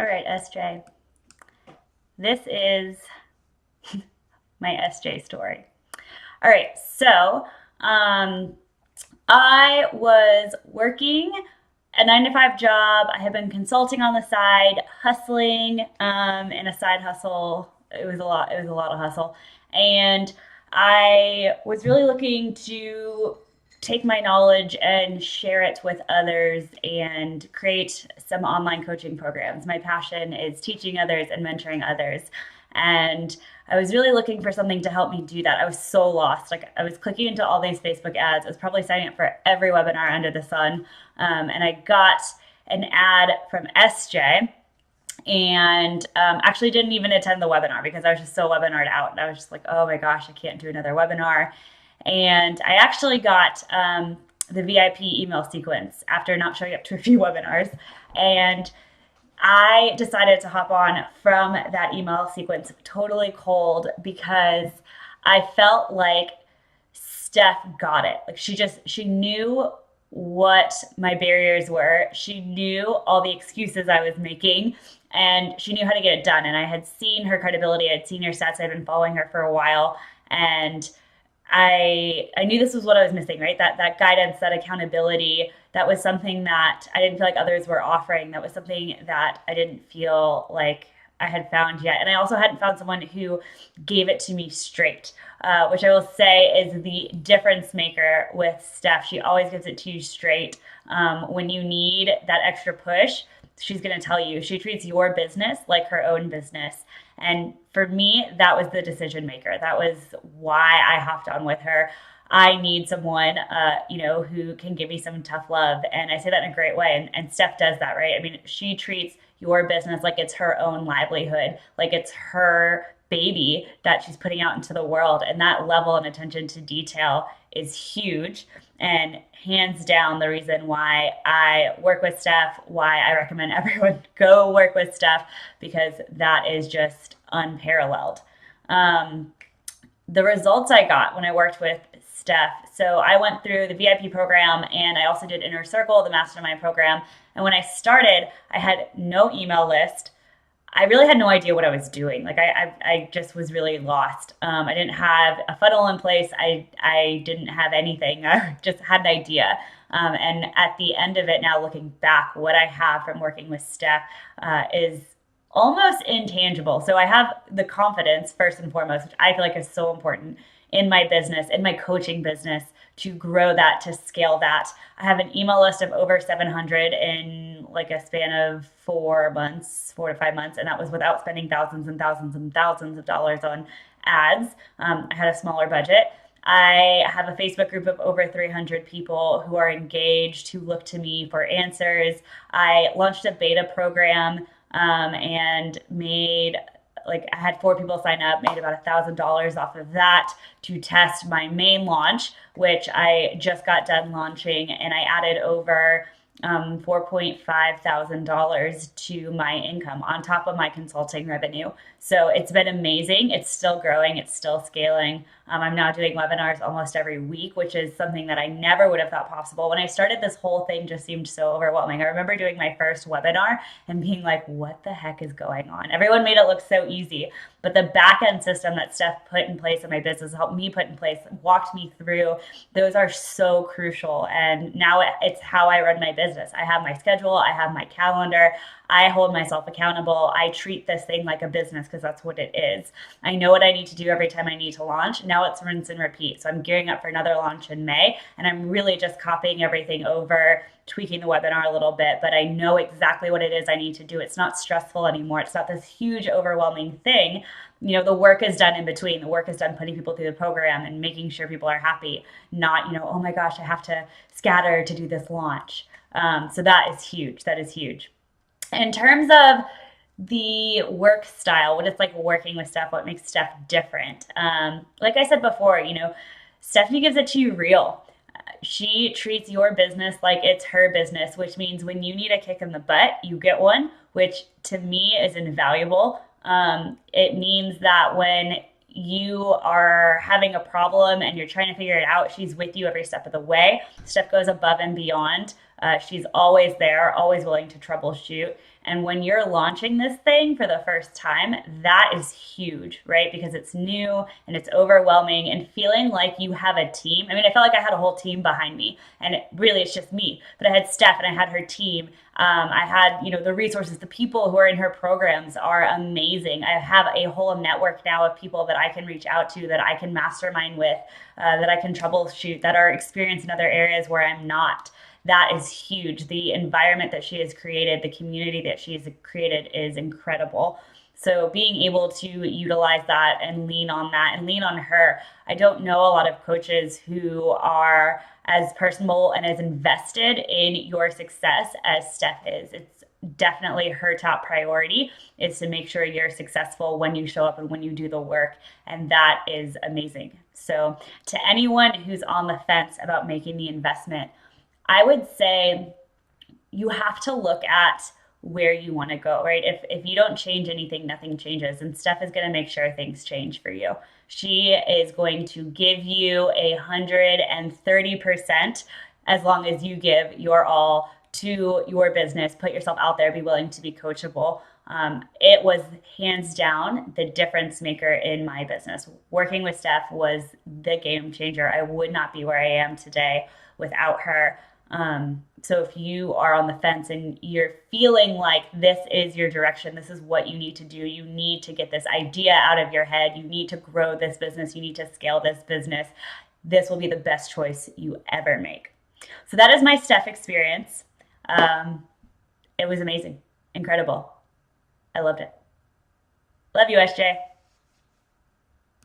All right, SJ. This is my SJ story. All right, so um, I was working a 9 to 5 job. I had been consulting on the side, hustling in a side hustle. It was a lot. It was a lot of hustle, and I was really looking to take my knowledge and share it with others and create some online coaching programs. My passion is teaching others and mentoring others. And I was really looking for something to help me do that. I was so lost. Like I was clicking into all these Facebook ads. I was probably signing up for every webinar under the sun. And I got an ad from SJ and actually didn't even attend the webinar because I was just so webinared out. And I was just like, oh my gosh, I can't do another webinar. And I actually got the VIP email sequence after not showing up to a few webinars. And I decided to hop on from that email sequence totally cold because I felt like Steph got it. Like she knew what my barriers were. She knew all the excuses I was making and she knew how to get it done. And I had seen her credibility. I'd seen her stats. I'd been following her for a while. And I knew this was what I was missing, right? That guidance, that accountability, that was something that I didn't feel like others were offering. That was something that I didn't feel like I had found yet. And I also hadn't found someone who gave it to me straight, which I will say is the difference maker with Steph. She always gives it to you straight. When you need that extra push, she's going to tell you. She treats your business like her own business. And for me, that was the decision maker. That was why I hopped on with her. I need someone, who can give me some tough love. And I say that in a great way. And Steph does that, right? I mean, she treats your business like it's her own livelihood, like it's her baby that she's putting out into the world. And that level and attention to detail is huge. And hands down, the reason why I work with Steph, why I recommend everyone go work with Steph, because that is just unparalleled. Um, the results I got when I worked with Steph. So I went through the VIP program and I also did Inner Circle, the mastermind program. And when I started, I had no email list. I really had no idea what I was doing. Like I just was really lost. I didn't have a funnel in place. I didn't have anything. I just had an idea. And at the end of it, now looking back, what I have from working with Steph is almost intangible. So I have the confidence first and foremost, which I feel like is so important in my business, in my coaching business, to grow that, to scale that. I have an email list of over 700 in like a span of 4 months, 4 to 5 months. And that was without spending thousands and thousands and thousands of dollars on ads. I had a smaller budget. I have a Facebook group of over 300 people who are engaged, who look to me for answers. I launched a beta program and made I had 4 people sign up, made about $1,000 off of that to test my main launch, which I just got done launching, and I added over $4,500 to my income on top of my consulting revenue. So it's been amazing. It's still growing. It's still scaling. I'm now doing webinars almost every week, which is something that I never would have thought possible. When I started, this whole thing just seemed so overwhelming. I remember doing my first webinar and being like, what the heck is going on? Everyone made it look so easy, but the back end system that Steph put in place in my business, helped me put in place, walked me through, those are so crucial. And now it's how I run my business. I have my schedule, I have my calendar, I hold myself accountable. I treat this thing like a business because that's what it is. I know what I need to do every time I need to launch. Now it's rinse and repeat. So I'm gearing up for another launch in May, and I'm really just copying everything over, tweaking the webinar a little bit, but I know exactly what it is I need to do. It's not stressful anymore. It's not this huge, overwhelming thing. The work is done in between. The work is done putting people through the program and making sure people are happy, not, oh my gosh, I have to scatter to do this launch. So that is huge. That is huge. In terms of the work style, what it's like working with Steph, what makes Steph different. Like I said before, Stephanie gives it to you real. She treats your business like it's her business, which means when you need a kick in the butt, you get one, which to me is invaluable. It means that when you are having a problem and you're trying to figure it out, she's with you every step of the way. Steph goes above and beyond She's always there, always willing to troubleshoot. And when you're launching this thing for the first time, that is huge, right? Because it's new and it's overwhelming and feeling like you have a team. I mean, I felt like I had a whole team behind me, and really it's just me. But I had Steph and I had her team. I had, the resources, the people who are in her programs are amazing. I have a whole network now of people that I can reach out to, that I can mastermind with, that I can troubleshoot, that are experienced in other areas where I'm not. That is huge. The environment that she has created, the community that she has created is incredible. So being able to utilize that and lean on that and lean on her. I don't know a lot of coaches who are as personable and as invested in your success as Steph is. It's definitely her top priority is to make sure you're successful when you show up and when you do the work. And that is amazing. So to anyone who's on the fence about making the investment, I would say you have to look at where you want to go, right? If you don't change anything, nothing changes. And Steph is going to make sure things change for you. She is going to give you 130% as long as you give your all to your business, put yourself out there, be willing to be coachable. It was hands down the difference maker in my business. Working with Steph was the game changer. I would not be where I am today without her. So if you are on the fence and you're feeling like this is your direction, this is what you need to do, you need to get this idea out of your head, you need to grow this business, you need to scale this business, this will be the best choice you ever make. So that is my Steph experience. It was amazing, incredible. I loved it. Love you, SJ.